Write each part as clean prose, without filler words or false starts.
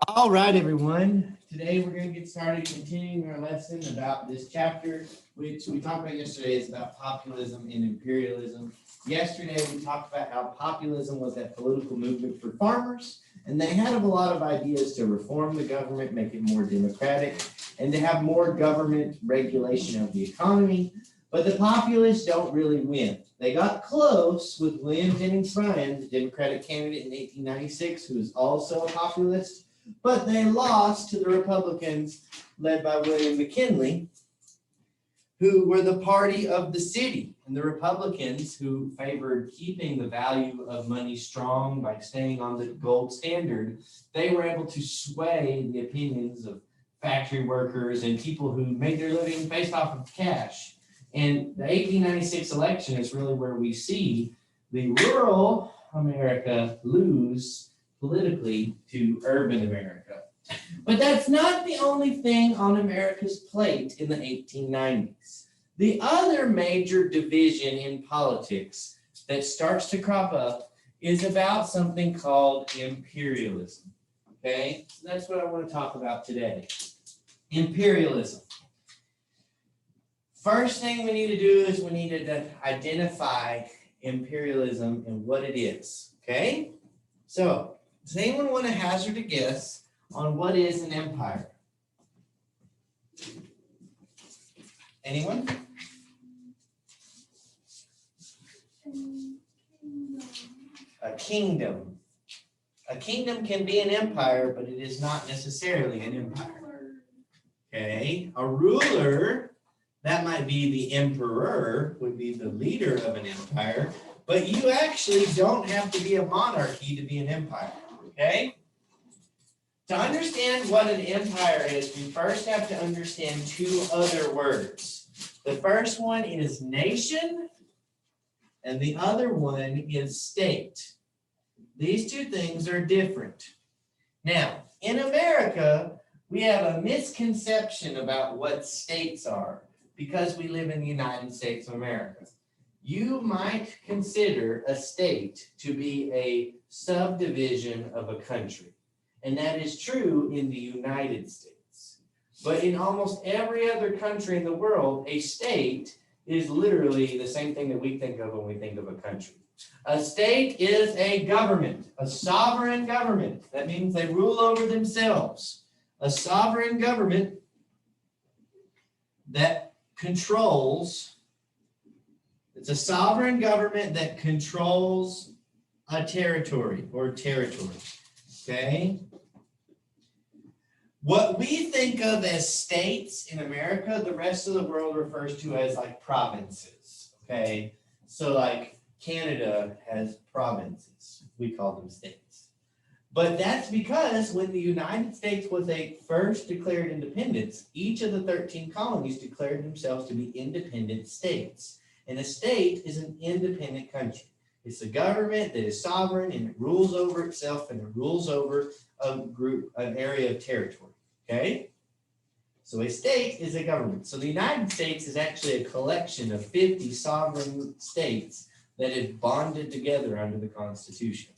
All right, everyone. Today we're going to get started continuing our lesson about this chapter, which we talked about yesterday. It's about populism and imperialism. Yesterday we talked about how populism was that political movement for farmers, and they had a lot of ideas to reform the government, make it more democratic, and to have more government regulation of the economy. But the populists don't really win. They got close with William Jennings Bryan, the Democratic candidate in 1896, who was also a populist. But they lost to the Republicans led by William McKinley, who were the party of the city. And the Republicans, who favored keeping the value of money strong by staying on the gold standard, they were able to sway the opinions of factory workers and people who made their living based off of cash. And the 1896 election is really where we see the rural America lose politically to urban America. But that's not the only thing on America's plate in the 1890s. The other major division in politics that starts to crop up is about something called imperialism. Okay, so that's what I want to talk about today. Imperialism. First thing we need to do is we need to identify imperialism and what it is. Okay, so does anyone want to hazard a guess on what is an empire? Anyone? A kingdom. A kingdom can be an empire, but it is not necessarily an empire. Okay, a ruler, that might be the emperor, would be the leader of an empire, but you actually don't have to be a monarchy to be an empire. Okay? To understand what an empire is, we first have to understand two other words. The first one is nation, and the other one is state. These two things are different. Now, in America, we have a misconception about what states are because we live in the United States of America. You might consider a state to be a subdivision of a country, and that is true in the United States. But in almost every other country in the world, a state is literally the same thing that we think of when we think of a country. A state is a government, a sovereign government. That means they rule over themselves. A sovereign government that controls, it's a sovereign government that controls a territory or territories. Okay? What we think of as states in America, the rest of the world refers to as like provinces. Okay? So like Canada has provinces. We call them states. But that's because when the United States was first declared independence, each of the 13 colonies declared themselves to be independent states. And a state is an independent country. It's a government that is sovereign and it rules over itself and it rules over an area of territory. Okay? So a state is a government. So the United States is actually a collection of 50 sovereign states that have bonded together under the Constitution.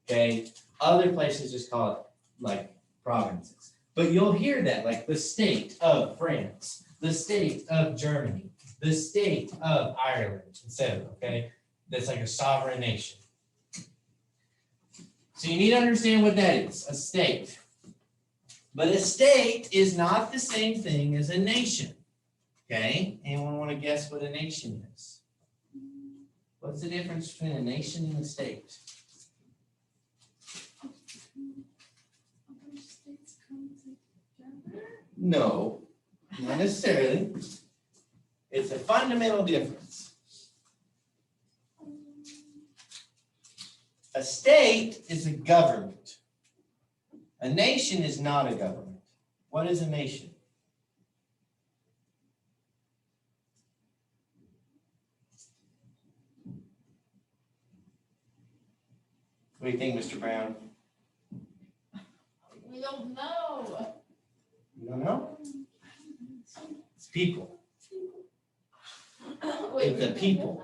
Okay? Other places just call it like provinces. But you'll hear that, like the state of France, the state of Germany, the state of Ireland, etc. Okay? That's like a sovereign nation. So you need to understand what that is, a state. But a state is not the same thing as a nation. Okay? Anyone want to guess what a nation is? What's the difference between a nation and a state? No, not necessarily. It's a fundamental difference. A state is a government. A nation is not a government. What is a nation? What do you think, Mr. Brown? We don't know. You don't know? It's people. Wait, It's a people.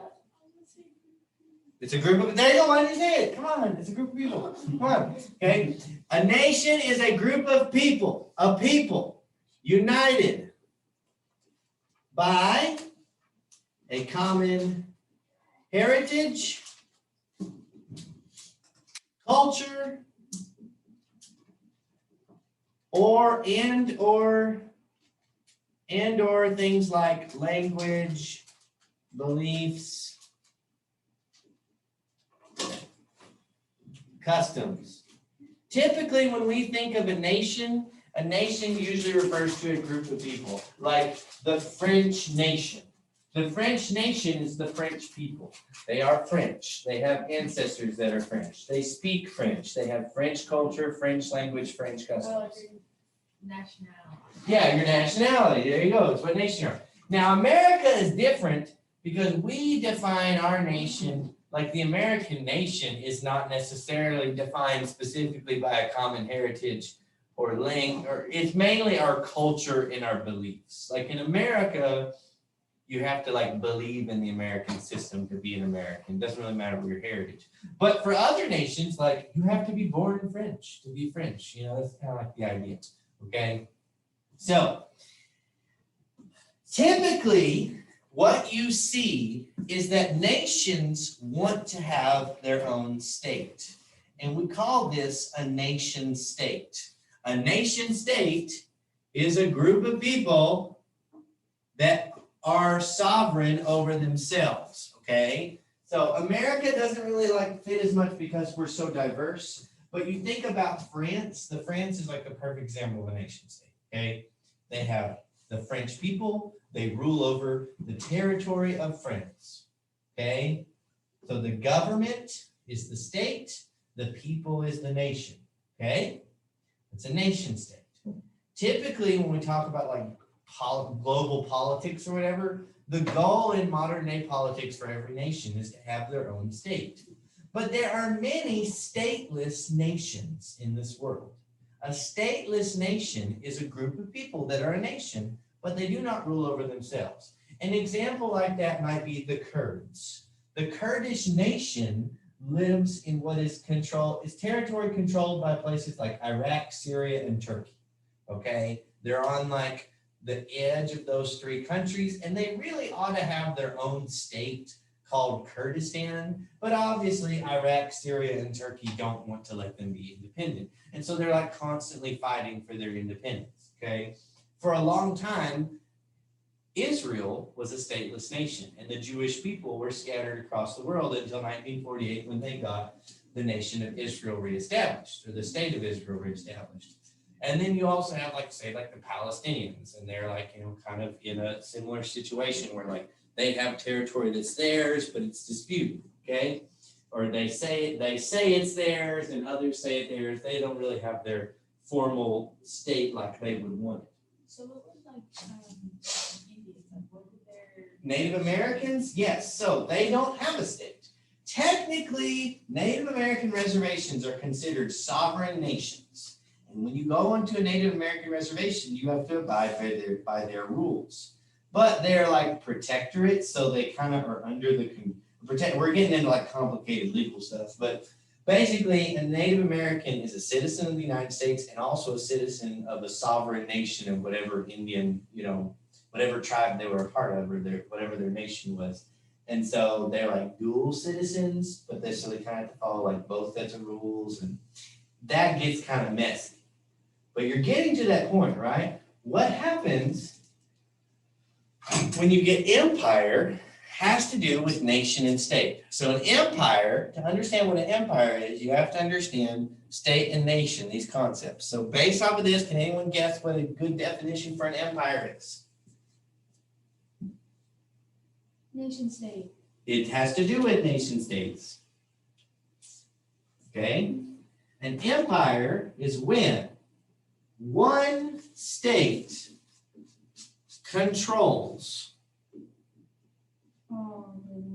It's a group of, there you go, why did you say it? Come on, it's a group of people. Come on, okay? A nation is a group of people united by a common heritage, culture, or things like language, beliefs, customs. Typically, when we think of a nation usually refers to a group of people, like the French nation. The French nation is the French people. They are French. They have ancestors that are French. They speak French. They have French culture, French language, French customs. Nationality. Yeah, your nationality. There you go. It's what nation you are. Now, America is different because we define our nation, like the American nation is not necessarily defined specifically by a common heritage or language, or it's mainly our culture and our beliefs. Like in America, you have to like believe in the American system to be an American. It doesn't really matter what your heritage. But for other nations, like you have to be born in French to be French. You know, that's kind of like the idea. Okay. So typically what you see is that nations want to have their own state. And we call this a nation state. A nation state is a group of people that are sovereign over themselves, okay? So America doesn't really like fit as much because we're so diverse, but you think about France, France is like the perfect example of a nation state, okay? They have the French people, they rule over the territory of France, okay? So the government is the state, the people is the nation, okay? It's a nation state. Typically, when we talk about like global politics or whatever, the goal in modern day politics for every nation is to have their own state. But there are many stateless nations in this world. A stateless nation is a group of people that are a nation, but they do not rule over themselves. An example like that might be the Kurds. The Kurdish nation lives in what is territory controlled by places like Iraq, Syria, and Turkey. Okay, they're on like the edge of those three countries, and they really ought to have their own state called Kurdistan, but obviously Iraq, Syria, and Turkey don't want to let them be independent. And so they're like constantly fighting for their independence, okay? For a long time, Israel was a stateless nation, and the Jewish people were scattered across the world until 1948 when they got the nation of Israel reestablished, or the state of Israel reestablished. And then you also have like, say, like the Palestinians, and they're like, you know, kind of in a similar situation where like they have territory that's theirs, but it's disputed, okay? Or they say it's theirs, and others say it's theirs. They don't really have their formal state like they would want it. So what was like Indians? Like what were their Native Americans? Yes, so they don't have a state. Technically, Native American reservations are considered sovereign nations. And when you go onto a Native American reservation, you have to abide by their rules. But they're like protectorates, so they kind of are under the we're getting into like complicated legal stuff, but basically a Native American is a citizen of the United States and also a citizen of a sovereign nation of whatever Indian, you know, whatever tribe they were a part of, or whatever their nation was. And so they're like dual citizens, but so they kind of have to follow like both sets of rules, and that gets kind of messy. But you're getting to that point, right? What happens when you get empire has to do with nation and state. So an empire, to understand what an empire is, you have to understand state and nation, these concepts. So based off of this, can anyone guess what a good definition for an empire is? nation state? It has to do with nation states. Okay? An empire is when one state controls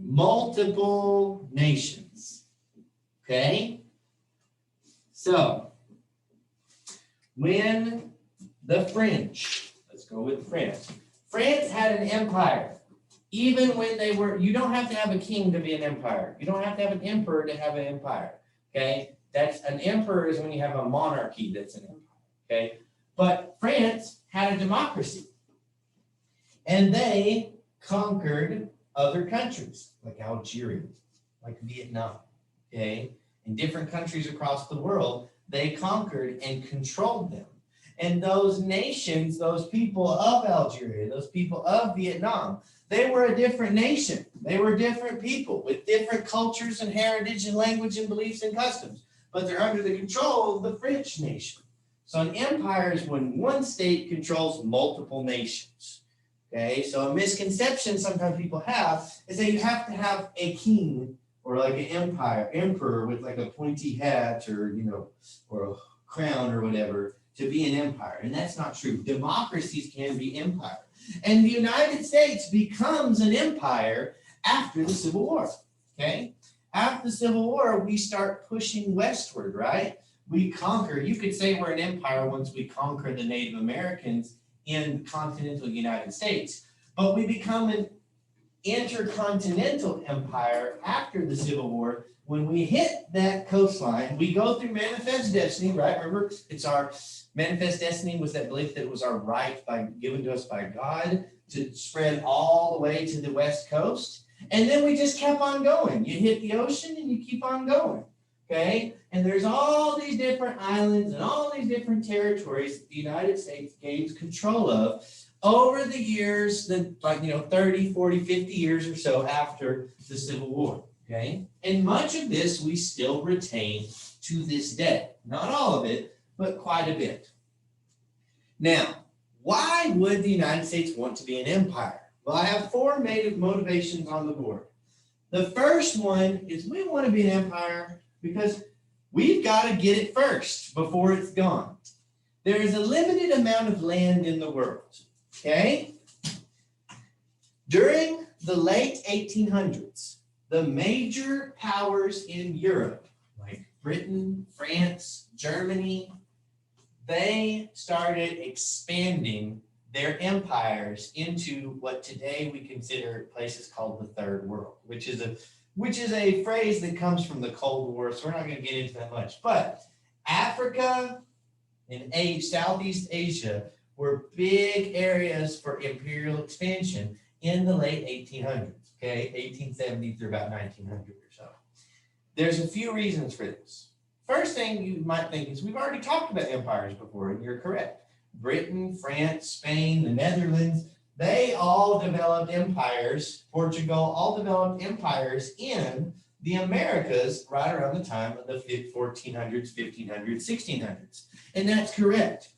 multiple nations. Okay? So, when the French, let's go with France. France had an empire. even when they were, you don't have to have a king to be an empire. You don't have to have an emperor to have an empire. Okay, that's an emperor is when you have a monarchy that's an empire. Okay, but France had a democracy, and they conquered other countries like Algeria, like Vietnam. Okay, in different countries across the world, they conquered and controlled them. And those nations, those people of Algeria, those people of Vietnam, they were a different nation. They were different people with different cultures and heritage and language and beliefs and customs, but they're under the control of the French nation. So an empire is when one state controls multiple nations. Okay, so a misconception sometimes people have is that you have to have a king or like an emperor with like a pointy hat or, or a crown or whatever to be an empire. And that's not true. Democracies can be empire. And the United States becomes an empire after the Civil War. Okay, after the Civil War, we start pushing westward, right? We conquer. You could say we're an empire once we conquer the Native Americans in continental United States, but we become an intercontinental empire after the Civil War. When we hit that coastline, we go through manifest destiny, right? Remember, it's our manifest destiny was that belief that it was our right given to us by God to spread all the way to the West Coast. And then we just kept on going. You hit the ocean and you keep on going. Okay, and there's all these different islands and all these different territories that the United States gains control of over the years, 30, 40, 50 years or so after the Civil War. Okay, and much of this we still retain to this day. Not all of it, but quite a bit. Now, why would the United States want to be an empire? Well, I have four motivations on the board. The first one is we want to be an empire because we've got to get it first before it's gone. There is a limited amount of land in the world, okay? During the late 1800s, the major powers in Europe, like Britain, France, Germany, they started expanding their empires into what today we consider places called the Third World, which is a phrase that comes from the Cold War, so we're not going to get into that much. But Africa and Southeast Asia were big areas for imperial expansion in the late 1800s, okay, 1870 through about 1900 or so. There's a few reasons for this. First thing you might think is we've already talked about empires before, and you're correct. Britain, France, Spain, the Netherlands, they all developed empires. Portugal all developed empires in the Americas right around the time of the 1400s, 1500s, 1600s. And that's correct.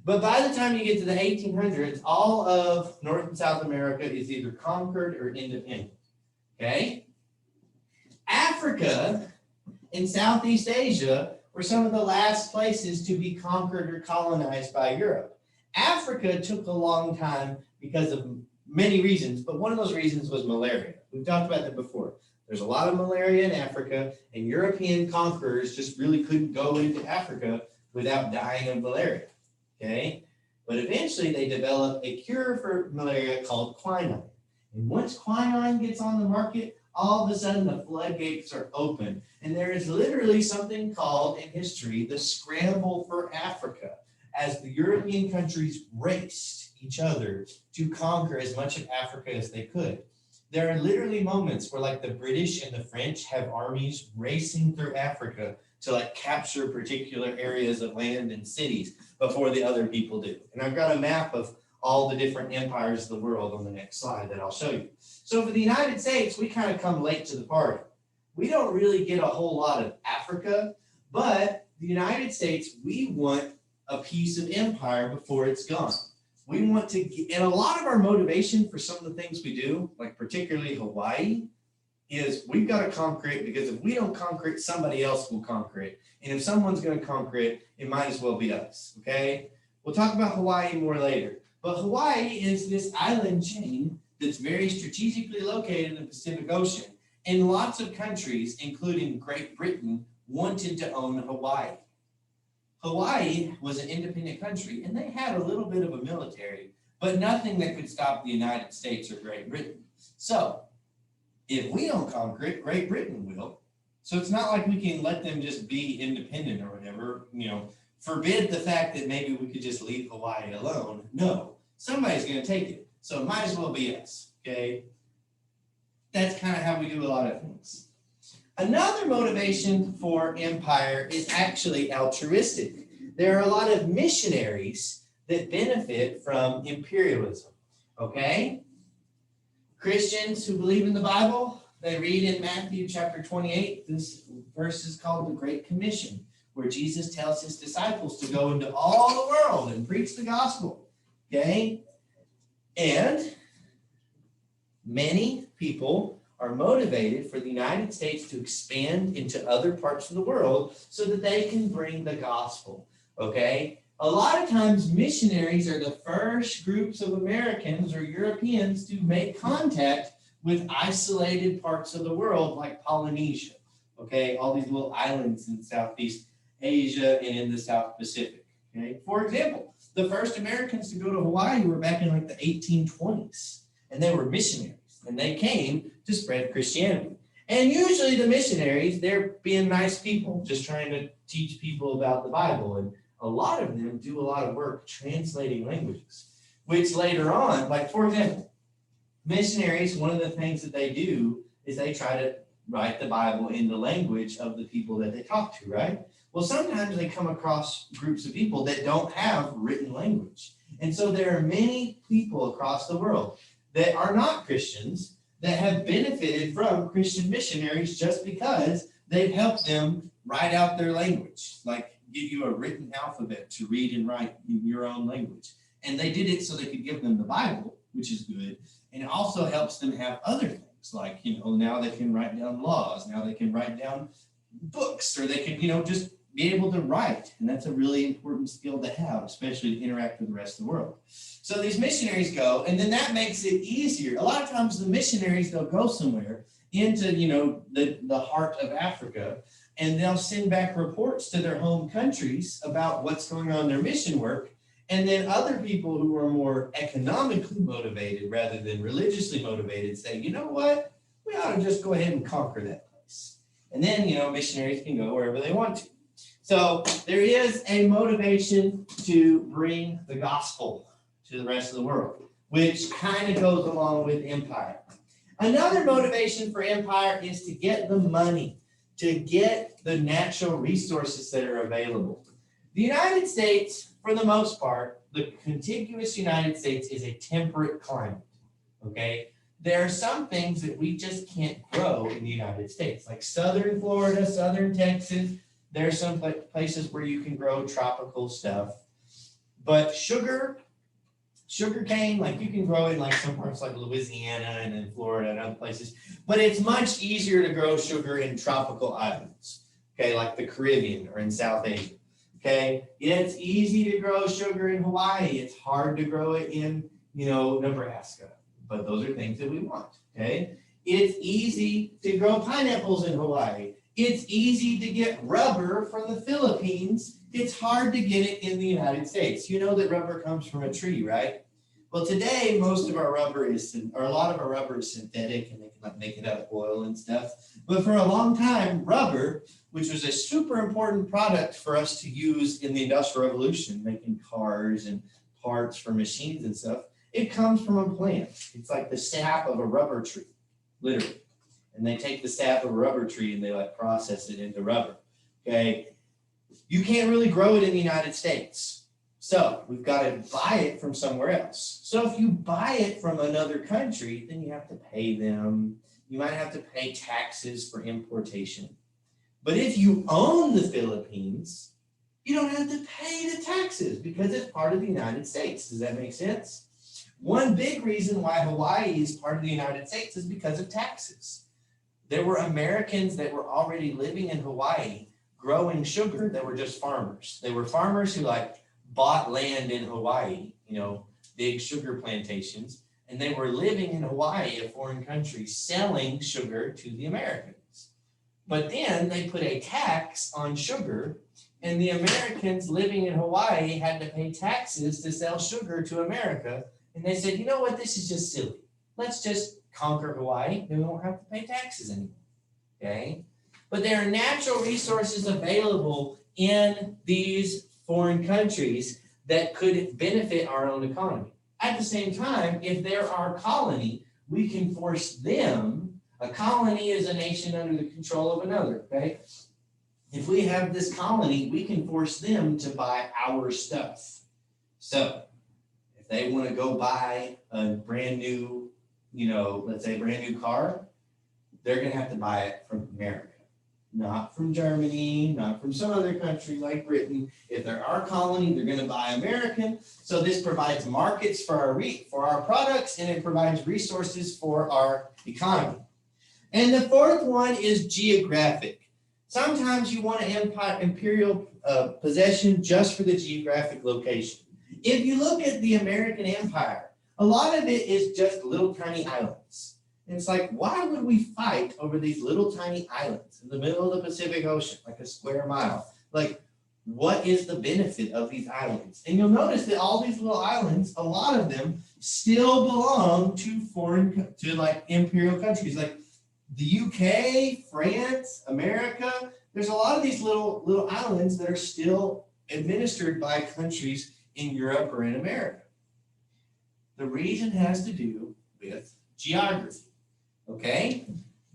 But by the time you get to the 1800s, all of North and South America is either conquered or independent. Okay? Africa and Southeast Asia were some of the last places to be conquered or colonized by Europe. Africa took a long time because of many reasons, but one of those reasons was malaria. We've talked about that before. There's a lot of malaria in Africa, and European conquerors just really couldn't go into Africa without dying of malaria, okay? But eventually they developed a cure for malaria called quinine. And once quinine gets on the market, all of a sudden the floodgates are open. And there is literally something called in history the Scramble for Africa, as the European countries raced each other to conquer as much of Africa as they could. There are literally moments where like the British and the French have armies racing through Africa to capture particular areas of land and cities before the other people do. And I've got a map of all the different empires of the world on the next slide that I'll show you. So for the United States, we kind of come late to the party. We don't really get a whole lot of Africa, but the United States, we want a piece of empire before it's gone. We want to get, and a lot of our motivation for some of the things we do, like particularly Hawaii, is we've got to conquer it because if we don't conquer it, somebody else will conquer it. And if someone's going to conquer it, it might as well be us, okay? We'll talk about Hawaii more later. But Hawaii is this island chain that's very strategically located in the Pacific Ocean. And lots of countries, including Great Britain, wanted to own Hawaii. Hawaii was an independent country, and they had a little bit of a military, but nothing that could stop the United States or Great Britain. So if we don't conquer it, Great Britain will. So it's not like we can let them just be independent or whatever, forbid the fact that maybe we could just leave Hawaii alone. No, somebody's going to take it. So it might as well be us, okay? That's kind of how we do a lot of things. Another motivation for empire is actually altruistic. There are a lot of missionaries that benefit from imperialism, okay? Christians who believe in the Bible, they read in Matthew chapter 28, this verse is called the Great Commission, where Jesus tells his disciples to go into all the world and preach the gospel, okay? And many people are motivated for the United States to expand into other parts of the world so that they can bring the gospel, okay? A lot of times missionaries are the first groups of Americans or Europeans to make contact with isolated parts of the world like Polynesia, okay? All these little islands in Southeast Asia and in the South Pacific, okay? For example, the first Americans to go to Hawaii were back in like the 1820s, and they were missionaries, and they came to spread Christianity. And usually the missionaries, they're being nice people, just trying to teach people about the Bible, and a lot of them do a lot of work translating languages, which later on, like for example, missionaries, one of the things that they do is they try to write the Bible in the language of the people that they talk to, right? Well, sometimes they come across groups of people that don't have written language. And so there are many people across the world that are not Christians that have benefited from Christian missionaries just because they've helped them write out their language, like give you a written alphabet to read and write in your own language. And they did it so they could give them the Bible, which is good. And it also helps them have other things like, now they can write down laws. Now they can write down books, or they can, just be able to write. And that's a really important skill to have, especially to interact with the rest of the world. So these missionaries go, and then that makes it easier. A lot of times the missionaries, they'll go somewhere into, the heart of Africa, and they'll send back reports to their home countries about what's going on in their mission work. And then other people who are more economically motivated rather than religiously motivated say, you know what, we ought to just go ahead and conquer that place. And then, missionaries can go wherever they want to. So there is a motivation to bring the gospel to the rest of the world, which kind of goes along with empire. Another motivation for empire is to get the money, to get the natural resources that are available. The United States, for the most part, the contiguous United States is a temperate climate, okay? There are some things that we just can't grow in the United States, like southern Florida, southern Texas. There are some places where you can grow tropical stuff. But sugar cane, like you can grow in like some parts like Louisiana and in Florida and other places, but it's much easier to grow sugar in tropical islands, okay, like the Caribbean or in South Asia. Okay, it's easy to grow sugar in Hawaii. It's hard to grow it in, Nebraska. But those are things that we want, okay? It's easy to grow pineapples in Hawaii. It's easy to get rubber from the Philippines. It's hard to get it in the United States. You know that rubber comes from a tree, right? Well, today, most of our rubber a lot of our rubber is synthetic, and they can make it out of oil and stuff. But for a long time, rubber, which was a super important product for us to use in the Industrial Revolution, making cars and parts for machines and stuff, it comes from a plant. It's like the sap of a rubber tree, literally. And they take the sap of a rubber tree and they process it into rubber, okay? You can't really grow it in the United States. So we've got to buy it from somewhere else. So if you buy it from another country, then you have to pay them. You might have to pay taxes for importation. But if you own the Philippines, you don't have to pay the taxes because it's part of the United States. Does that make sense? One big reason why Hawaii is part of the United States is because of taxes. There were Americans that were already living in Hawaii growing sugar that were just farmers. They were farmers who bought land in Hawaii, big sugar plantations, and they were living in Hawaii, a foreign country, selling sugar to the Americans. But then they put a tax on sugar, and the Americans living in Hawaii had to pay taxes to sell sugar to America. And they said, you know what, this is just silly. Let's just conquer Hawaii, then we won't have to pay taxes anymore. Okay? But there are natural resources available in these foreign countries that could benefit our own economy. At the same time, if they're our colony, we can force them. A colony is a nation under the control of another, okay? If we have this colony, we can force them to buy our stuff. So if they want to go buy a brand new, let's say a brand new car, they're going to have to buy it from America, not from Germany, not from some other country like Britain. If they're our colony, they're going to buy American. So this provides markets for our products, and it provides resources for our economy. And the fourth one is geographic. Sometimes you want an imperial possession just for the geographic location. If you look at the American Empire, a lot of it is just little tiny islands. And it's like, why would we fight over these little tiny islands in the middle of the Pacific Ocean, like a square mile? Like, what is the benefit of these islands? And you'll notice that all these little islands, a lot of them still belong to like imperial countries, like the UK, France, America. There's a lot of these little islands that are still administered by countries in Europe or in America. The reason has to do with geography. Okay?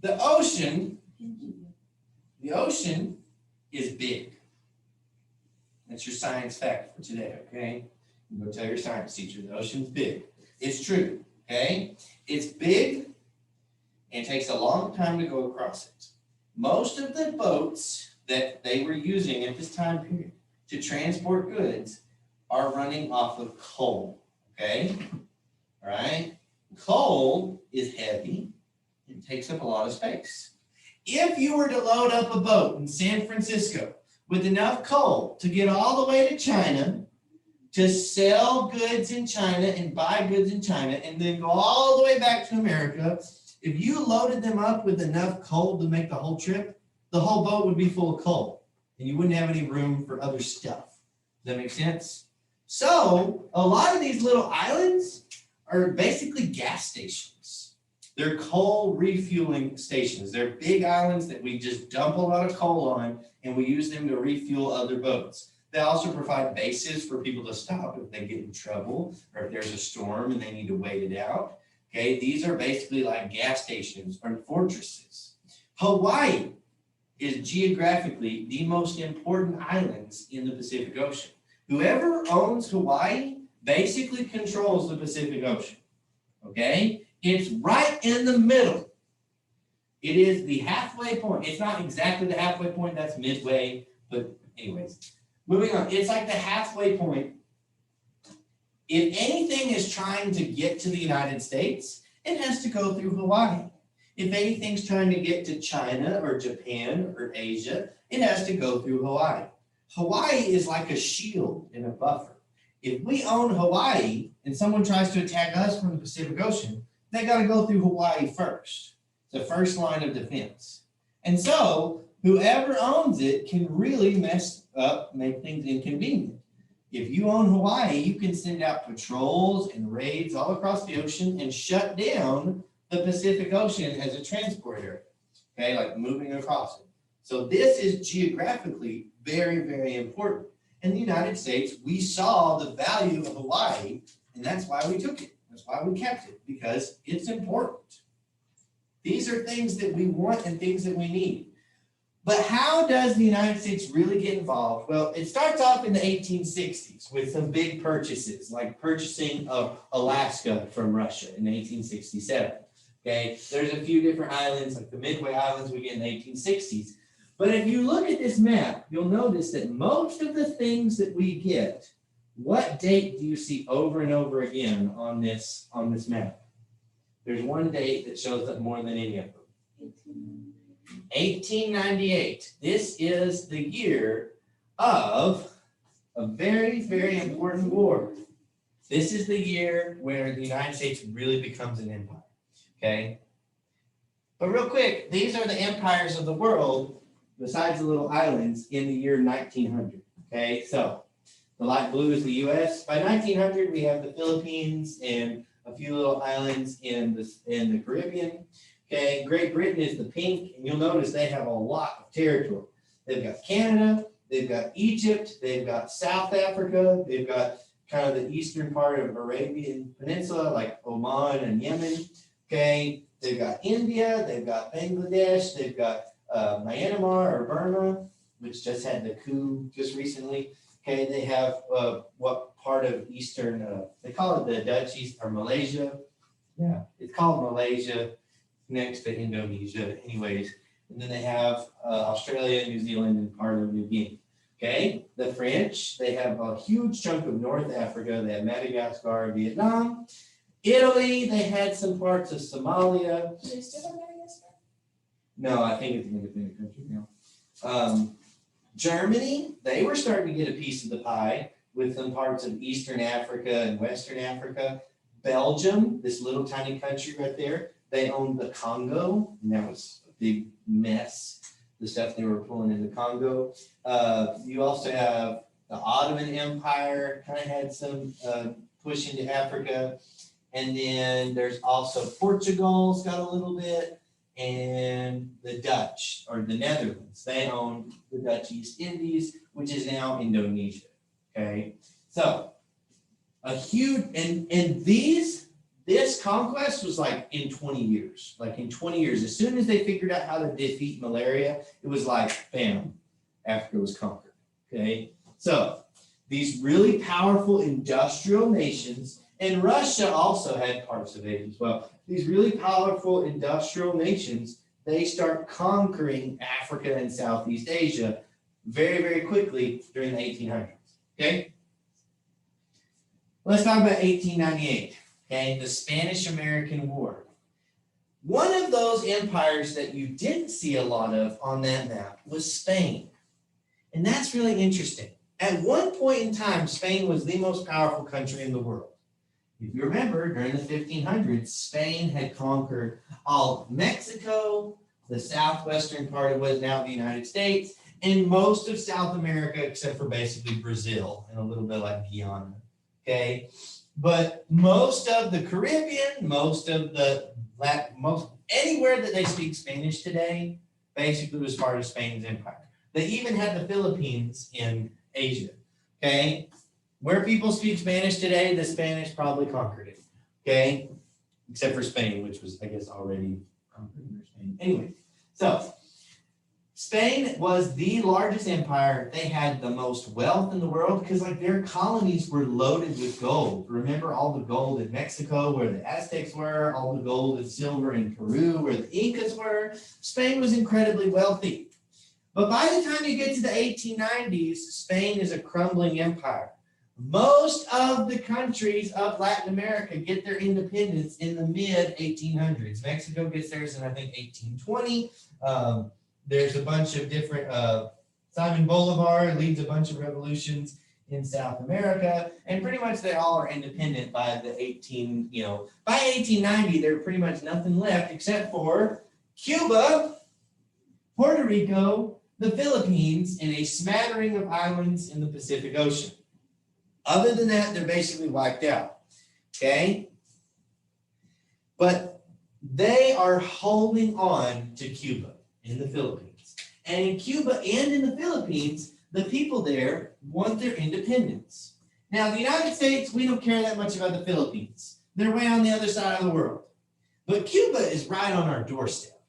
The ocean is big. That's your science fact for today, okay? You go tell your science teacher the ocean's big. It's true, okay? It's big and it takes a long time to go across it. Most of the boats that they were using at this time period to transport goods are running off of coal, okay? All right? Coal is heavy. It takes up a lot of space. If you were to load up a boat in San Francisco with enough coal to get all the way to China, to sell goods in China and buy goods in China, and then go all the way back to America, if you loaded them up with enough coal to make the whole trip, the whole boat would be full of coal, and you wouldn't have any room for other stuff. Does that make sense? So a lot of these little islands are basically gas stations. They're coal refueling stations. They're big islands that we just dump a lot of coal on, and we use them to refuel other boats. They also provide bases for people to stop if they get in trouble or if there's a storm and they need to wait it out. Okay, these are basically like gas stations or fortresses. Hawaii is geographically the most important islands in the Pacific Ocean. Whoever owns Hawaii basically controls the Pacific Ocean. Okay, it's right in the middle. It is the halfway point. It's not exactly the halfway point, that's midway, but anyways. Moving on, it's like the halfway point. If anything is trying to get to the United States, it has to go through Hawaii. If anything's trying to get to China or Japan or Asia, it has to go through Hawaii. Hawaii is like a shield and a buffer. If we own Hawaii and someone tries to attack us from the Pacific Ocean, they got to go through Hawaii first. It's the first line of defense. And so whoever owns it can really mess up, make things inconvenient. If you own Hawaii, you can send out patrols and raids all across the ocean and shut down the Pacific Ocean as a transport area, okay, like moving across it. So this is geographically very, very important. In the United States, we saw the value of Hawaii, and that's why we took it. That's why we kept it, because it's important. These are things that we want and things that we need. But how does the United States really get involved? Well, it starts off in the 1860s with some big purchases, like purchasing of Alaska from Russia in 1867. Okay, there's a few different islands, like the Midway Islands we get in the 1860s. But if you look at this map, you'll notice that most of the things that we get, what date do you see over and over again on this map? There's one date that shows up more than any of them. 1898. This is the year of a very, very important war. This is the year where the United States really becomes an empire. Okay? But real quick, these are the empires of the world, besides the little islands, in the year 1900. Okay? So the light blue is the US. By 1900, we have the Philippines and a few little islands in the Caribbean. Okay, Great Britain is the pink, and you'll notice they have a lot of territory. They've got Canada, they've got Egypt, they've got South Africa, they've got kind of the eastern part of Arabian Peninsula, like Oman and Yemen. Okay, they've got India, they've got Bangladesh, they've got Myanmar or Burma, which just had the coup just recently. Okay, they have what part of Eastern, they call it the Dutch East or Malaysia. Yeah, it's called Malaysia next to Indonesia anyways. And then they have Australia, New Zealand, and part of New Guinea. Okay, the French, they have a huge chunk of North Africa. They have Madagascar, Vietnam. Italy, they had some parts of Somalia. Do they still have Madagascar? No, I think it's an independent country now. Germany, they were starting to get a piece of the pie with some parts of Eastern Africa and Western Africa. Belgium, this little tiny country right there, they owned the Congo, and that was a big mess, the stuff they were pulling in the Congo. You also have the Ottoman Empire, kind of had some push into Africa. And then there's also Portugal's got a little bit, and the Dutch or the Netherlands, they own the Dutch East Indies, which is now Indonesia. Okay, so a huge and this conquest was like in 20 years. Like in 20 years, as soon as they figured out how to defeat malaria, it was like bam, Africa was conquered. Okay, so these really powerful industrial nations, and Russia also had parts of it as well. These really powerful industrial nations, they start conquering Africa and Southeast Asia very, very quickly during the 1800s. Okay, let's talk about 1898. Okay, the Spanish-American War. One of those empires that you didn't see a lot of on that map was Spain, and that's really interesting. At one point in time, Spain was the most powerful country in the world. If you remember, during the 1500s, Spain had conquered all of Mexico, the southwestern part of what is now the United States, and most of South America, except for basically Brazil and a little bit like Guyana. Okay, but most of the Caribbean, most anywhere that they speak Spanish today, basically was part of Spain's empire. They even had the Philippines in Asia. Okay, where people speak Spanish today, the Spanish probably conquered it. Okay, except for Spain, which was, I guess, already conquered under Spain. Anyway, so Spain was the largest empire. They had the most wealth in the world because like their colonies were loaded with gold. Remember all the gold in Mexico where the Aztecs were, all the gold and silver in Peru where the Incas were. Spain was incredibly wealthy. But by the time you get to the 1890s, Spain is a crumbling empire. Most of the countries of Latin America get their independence in the mid-1800s. Mexico gets theirs in, I think, 1820. There's a bunch of different, Simon Bolivar leads a bunch of revolutions in South America, and pretty much they all are independent by the by 1890, there's pretty much nothing left except for Cuba, Puerto Rico, the Philippines, and a smattering of islands in the Pacific Ocean. Other than that, they're basically wiped out, okay? But they are holding on to Cuba in the Philippines. And in Cuba and in the Philippines, the people there want their independence. Now, the United States, we don't care that much about the Philippines. They're way on the other side of the world. But Cuba is right on our doorstep,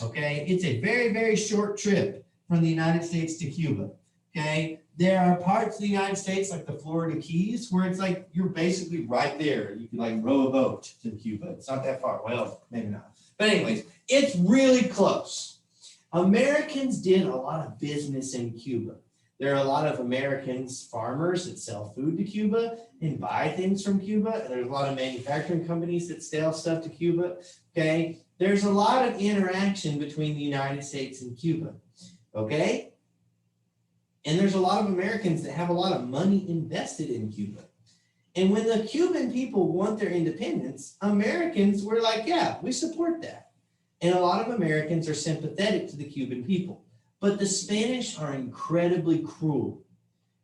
okay? It's a very, very short trip from the United States to Cuba, okay? There are parts of the United States, like the Florida Keys, where it's like you're basically right there. You can like row a boat to Cuba. It's not that far. Well, maybe not. But anyways, it's really close. Americans did a lot of business in Cuba. There are a lot of Americans, farmers that sell food to Cuba and buy things from Cuba. And there's a lot of manufacturing companies that sell stuff to Cuba. Okay, there's a lot of interaction between the United States and Cuba. Okay. And there's a lot of Americans that have a lot of money invested in Cuba. And when the Cuban people want their independence, Americans were like, yeah, we support that. And a lot of Americans are sympathetic to the Cuban people. But the Spanish are incredibly cruel.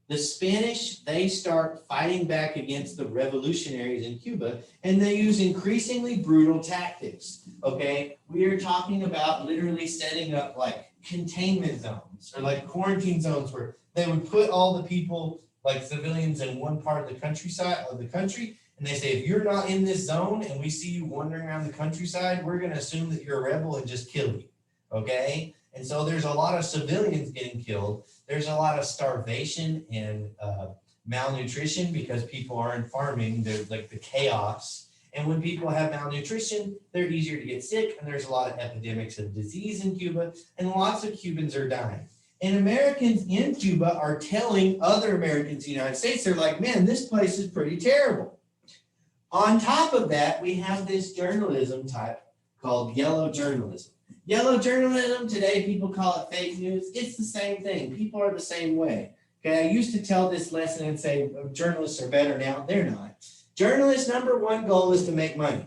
The Spanish, they start fighting back against the revolutionaries in Cuba, and they use increasingly brutal tactics, okay? We are talking about literally setting up like containment zones or like quarantine zones where they would put all the people, like civilians, in one part of the countryside of the country, and they say, if you're not in this zone and we see you wandering around the countryside, we're gonna assume that you're a rebel and just kill you, okay? And so there's a lot of civilians getting killed. There's a lot of starvation and malnutrition because people aren't farming. There's like the chaos. And when people have malnutrition, they're easier to get sick. And there's a lot of epidemics of disease in Cuba. And lots of Cubans are dying. And Americans in Cuba are telling other Americans in the United States, they're like, man, this place is pretty terrible. On top of that, we have this journalism type called yellow journalism. Yellow journalism, today people call it fake news. It's the same thing. People are the same way. Okay, I used to tell this lesson and say journalists are better now. They're not. Journalists' number one goal is to make money.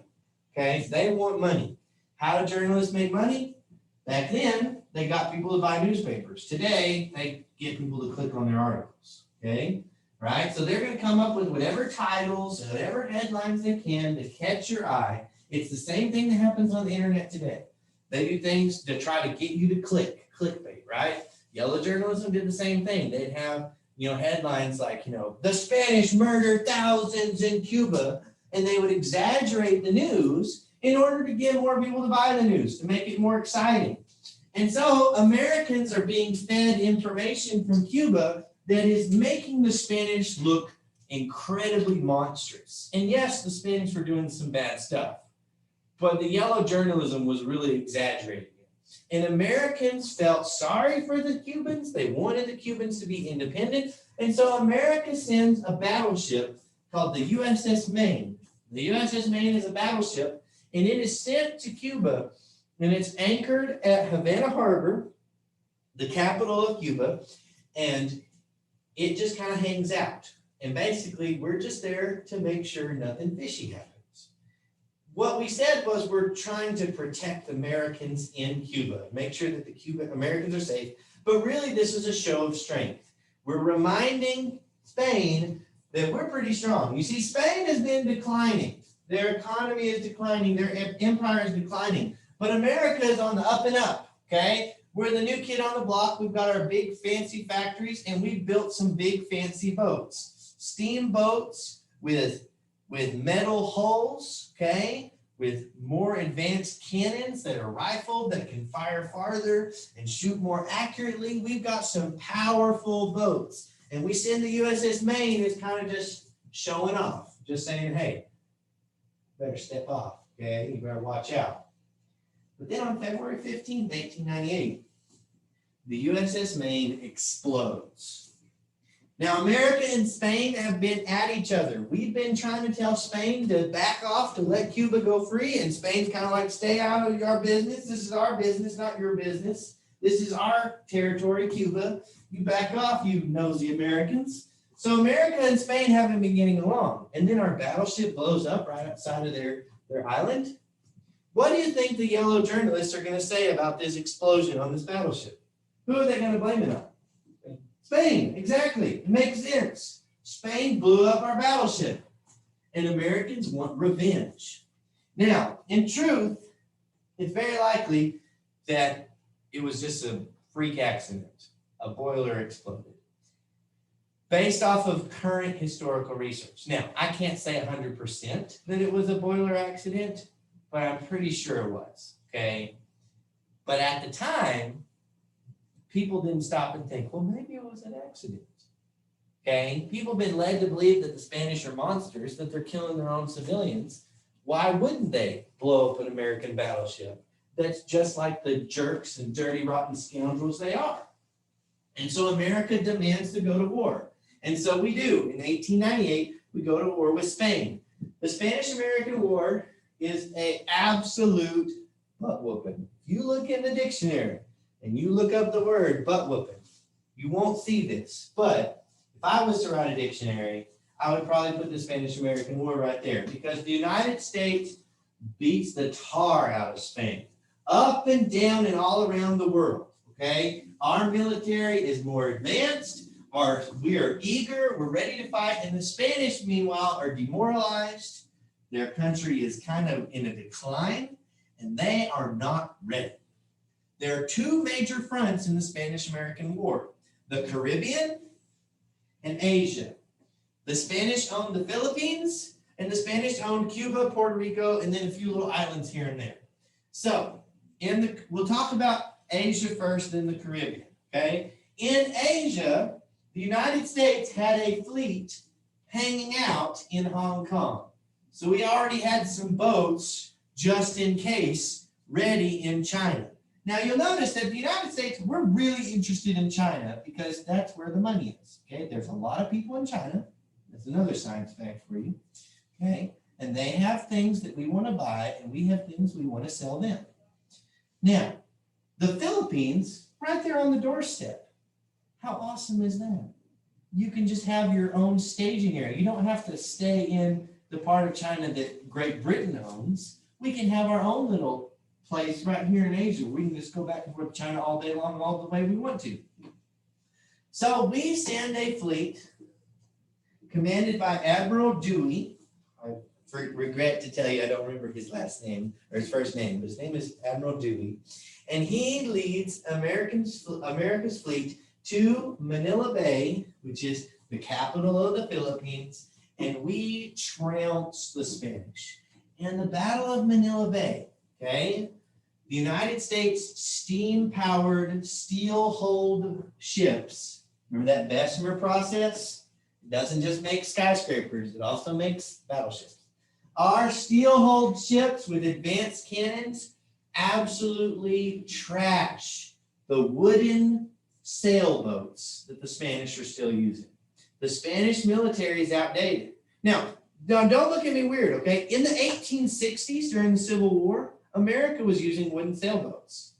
Okay, they want money. How do journalists make money? Back then, they got people to buy newspapers. Today, they get people to click on their articles. Okay, right? So they're going to come up with whatever titles, whatever headlines they can to catch your eye. It's the same thing that happens on the internet today. They do things to try to get you to clickbait, right? Yellow journalism did the same thing. They'd have, headlines like, the Spanish murdered thousands in Cuba, and they would exaggerate the news in order to get more people to buy the news, to make it more exciting. And so Americans are being fed information from Cuba that is making the Spanish look incredibly monstrous. And yes, the Spanish were doing some bad stuff, but the yellow journalism was really exaggerating it. And Americans felt sorry for the Cubans. They wanted the Cubans to be independent. And so America sends a battleship called the USS Maine. The USS Maine is a battleship, and it is sent to Cuba, and it's anchored at Havana Harbor, the capital of Cuba, and it just kind of hangs out. And basically, we're just there to make sure nothing fishy happens. What we said was we're trying to protect Americans in Cuba, make sure that the Cuban Americans are safe, but really this is a show of strength. We're reminding Spain that we're pretty strong. You see, Spain has been declining. Their economy is declining, their empire is declining, but America is on the up and up, okay? We're the new kid on the block. We've got our big fancy factories, and we've built some big fancy boats. Steamboats with metal hulls, okay, with more advanced cannons that are rifled, that can fire farther and shoot more accurately. We've got some powerful boats. And we send the USS Maine as kind of just showing off, just saying, hey, better step off, okay, you better watch out. But then on February 15th, 1898, the USS Maine explodes. Now, America and Spain have been at each other. We've been trying to tell Spain to back off, to let Cuba go free, and Spain's kind of like, stay out of our business. This is our business, not your business. This is our territory, Cuba. You back off, you nosy Americans. So America and Spain haven't been getting along. And then our battleship blows up right outside of their island. What do you think the yellow journalists are going to say about this explosion on this battleship? Who are they going to blame it on? Spain, exactly. It makes sense. Spain blew up our battleship, and Americans want revenge. Now, in truth, it's very likely that it was just a freak accident. A boiler exploded. Based off of current historical research. Now, I can't say 100% that it was a boiler accident, but I'm pretty sure it was, okay? But at the time, people didn't stop and think, well, maybe it was an accident, okay? People have been led to believe that the Spanish are monsters, that they're killing their own civilians. Why wouldn't they blow up an American battleship? That's just like the jerks and dirty, rotten scoundrels they are. And so America demands to go to war. And so we do. In 1898, we go to war with Spain. The Spanish-American War is an absolute butt whooping. If you look in the dictionary and you look up the word butt whooping, you won't see this. But if I was to write a dictionary, I would probably put the Spanish-American War right there, because the United States beats the tar out of Spain, up and down and all around the world, okay? Our military is more advanced. we are eager, we're ready to fight, and the Spanish, meanwhile, are demoralized. Their country is kind of in a decline, and they are not ready. There are two major fronts in the Spanish-American War, the Caribbean and Asia. The Spanish owned the Philippines, and the Spanish owned Cuba, Puerto Rico, and then a few little islands here and there. So, we'll talk about Asia first, then the Caribbean, okay? In Asia, the United States had a fleet hanging out in Hong Kong. So we already had some boats, just in case, ready in China. Now you'll notice that the United States, we're really interested in China because that's where the money is, okay? There's a lot of people in China. That's another science fact for you, okay? And they have things that we want to buy, and we have things we want to sell them. Now, the Philippines, right there on the doorstep. How awesome is that? You can just have your own staging area. You don't have to stay in the part of China that Great Britain owns. We can have our own little place right here in Asia. We can just go back and forth to China all day long, all the way we want to. So we send a fleet commanded by Admiral Dewey. I regret to tell you I don't remember his last name or his first name, but his name is Admiral Dewey. And he leads America's fleet to Manila Bay, which is the capital of the Philippines, and we trounce the Spanish. In the Battle of Manila Bay, okay, the United States steam-powered steel-hulled ships, remember that Bessemer process? It doesn't just make skyscrapers, it also makes battleships. Our steel-hulled ships with advanced cannons absolutely trash the wooden sailboats that the Spanish are still using. The Spanish military is outdated. Now, don't look at me weird, okay? In the 1860s, during the Civil War, America was using wooden sailboats.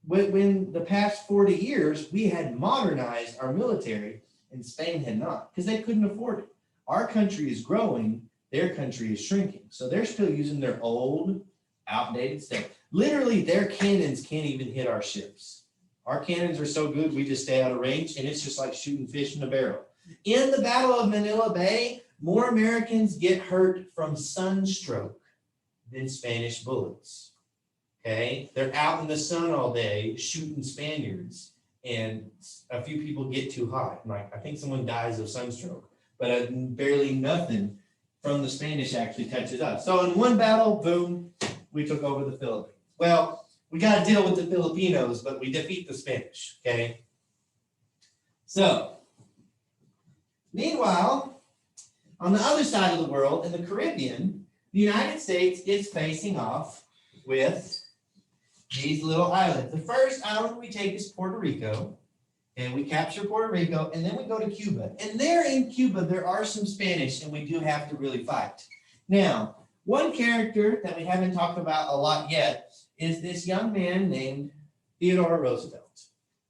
When the past 40 years, we had modernized our military, and Spain had not, because they couldn't afford it. Our country is growing, their country is shrinking. So they're still using their old, outdated stuff. Literally, their cannons can't even hit our ships. Our cannons are so good, we just stay out of range, and it's just like shooting fish in a barrel. In the Battle of Manila Bay, more Americans get hurt from sunstroke than Spanish bullets. Okay? They're out in the sun all day shooting Spaniards, and a few people get too hot. Like, I think someone dies of sunstroke, but barely nothing from the Spanish actually touches us. So in one battle, boom, we took over the Philippines. Well, we got to deal with the Filipinos, but we defeat the Spanish, okay? So, meanwhile, on the other side of the world, in the Caribbean, the United States is facing off with these little islands. The first island we take is Puerto Rico, and we capture Puerto Rico, and then we go to Cuba. And there in Cuba, there are some Spanish, and we do have to really fight. Now, one character that we haven't talked about a lot yet is this young man named Theodore Roosevelt.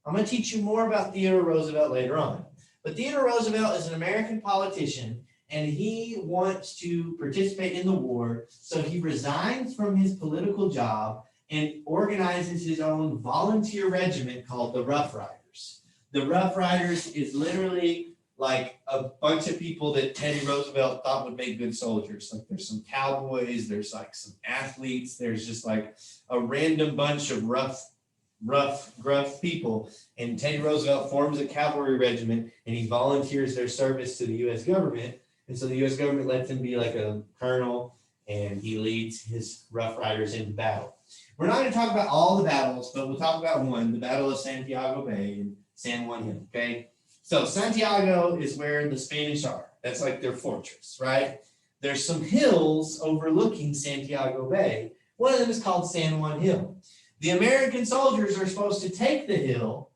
I'm going to teach you more about Theodore Roosevelt later on. But Theodore Roosevelt is an American politician, and he wants to participate in the war, so he resigns from his political job and organizes his own volunteer regiment called the Rough Riders. The Rough Riders is literally like a bunch of people that Teddy Roosevelt thought would make good soldiers. Like there's some cowboys, there's like some athletes, there's just like a random bunch of gruff people. And Teddy Roosevelt forms a cavalry regiment, and he volunteers their service to the U.S. government. And so the U.S. government lets him be like a colonel, and he leads his Rough Riders into battle. We're not going to talk about all the battles, but we'll talk about one, the Battle of Santiago Bay and San Juan Hill, okay? So Santiago is where the Spanish are. That's like their fortress, right? There's some hills overlooking Santiago Bay. One of them is called San Juan Hill. The American soldiers are supposed to take the hill,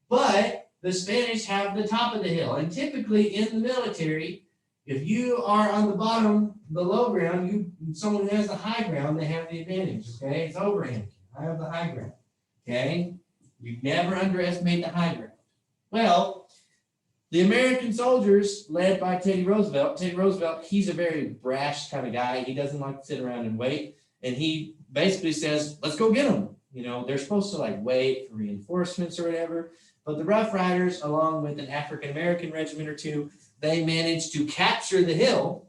but the Spanish have the top of the hill. And typically in the military, if you are on the bottom, the low ground, someone who has the high ground, they have the advantage, okay? It's overhand. I have the high ground, okay? You never underestimate the high ground. Well, the American soldiers, led by Teddy Roosevelt, he's a very brash kind of guy. He doesn't like to sit around and wait. And he basically says, let's go get them. You know, they're supposed to like wait for reinforcements or whatever. But the Rough Riders, along with an African-American regiment or two, they managed to capture the hill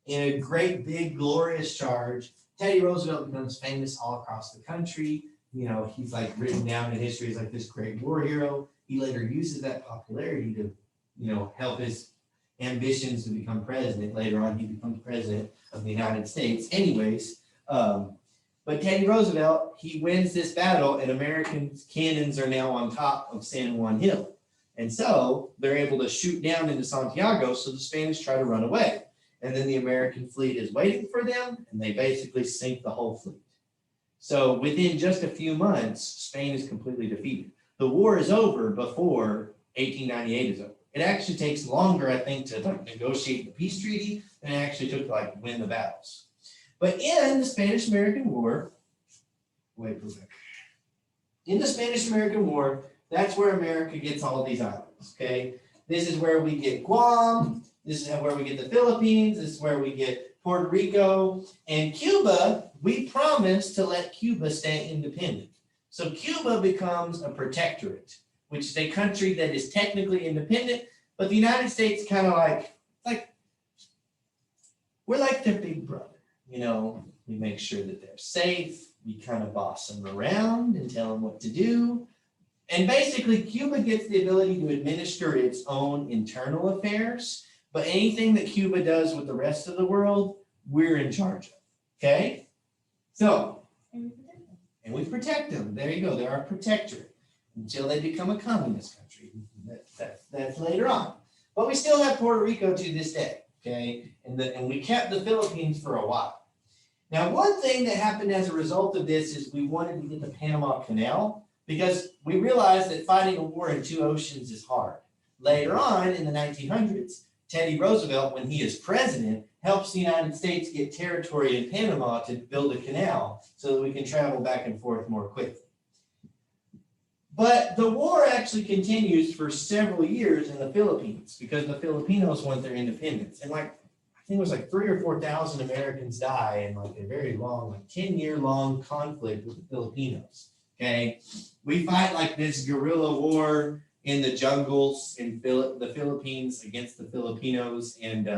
in a great, big, glorious charge. Teddy Roosevelt becomes famous all across the country. You know, he's like written down in history as like this great war hero. He later uses that popularity to, you know, help his ambitions to become president. Later on, he becomes president of the United States. Anyways, but Teddy Roosevelt, he wins this battle, and American cannons are now on top of San Juan Hill. And so they're able to shoot down into Santiago, so the Spanish try to run away. And then the American fleet is waiting for them, and they basically sink the whole fleet. So within just a few months, Spain is completely defeated. The war is over before 1898 is over. It actually takes longer, I think, to like negotiate the peace treaty than it actually took to like win the battles. But in the Spanish-American War, in the Spanish-American War, that's where America gets all of these islands, okay? This is where we get Guam, this is where we get the Philippines, this is where we get Puerto Rico, and Cuba, we promised to let Cuba stay independent. So Cuba becomes a protectorate, which is a country that is technically independent, but the United States kind of like we're like their big brother. You know, we make sure that they're safe. We kind of boss them around and tell them what to do. And basically, Cuba gets the ability to administer its own internal affairs, but anything that Cuba does with the rest of the world, we're in charge of. Okay? So, and we protect them. There you go. They're our protectorate until they become a communist country. That's later on. But we still have Puerto Rico to this day. Okay? And we kept the Philippines for a while. Now, one thing that happened as a result of this is we wanted to get the Panama Canal because we realized that fighting a war in two oceans is hard. Later on in the 1900s, Teddy Roosevelt, when he is president, helps the United States get territory in Panama to build a canal so that we can travel back and forth more quickly. But the war actually continues for several years in the Philippines because the Filipinos want their independence. And like, I think it was like 3,000 or 4,000 Americans die in like a very long, like 10-year-long conflict with the Filipinos. Okay, we fight like this guerrilla war in the jungles in the Philippines against the Filipinos, and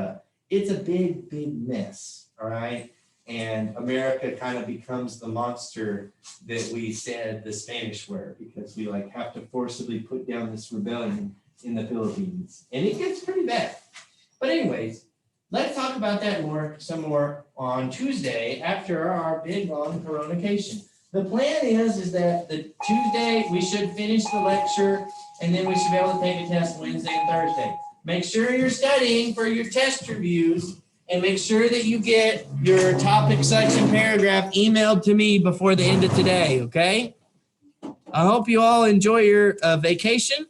it's a big, big mess. All right, and America kind of becomes the monster that we said the Spanish were because we like have to forcibly put down this rebellion in the Philippines, and it gets pretty bad. But anyways. Let's talk about that some more on Tuesday after our big long coronacation. The plan is that the Tuesday we should finish the lecture and then we should be able to take a test Wednesday and Thursday. Make sure you're studying for your test reviews and make sure that you get your topic section paragraph emailed to me before the end of today, okay? I hope you all enjoy your vacation.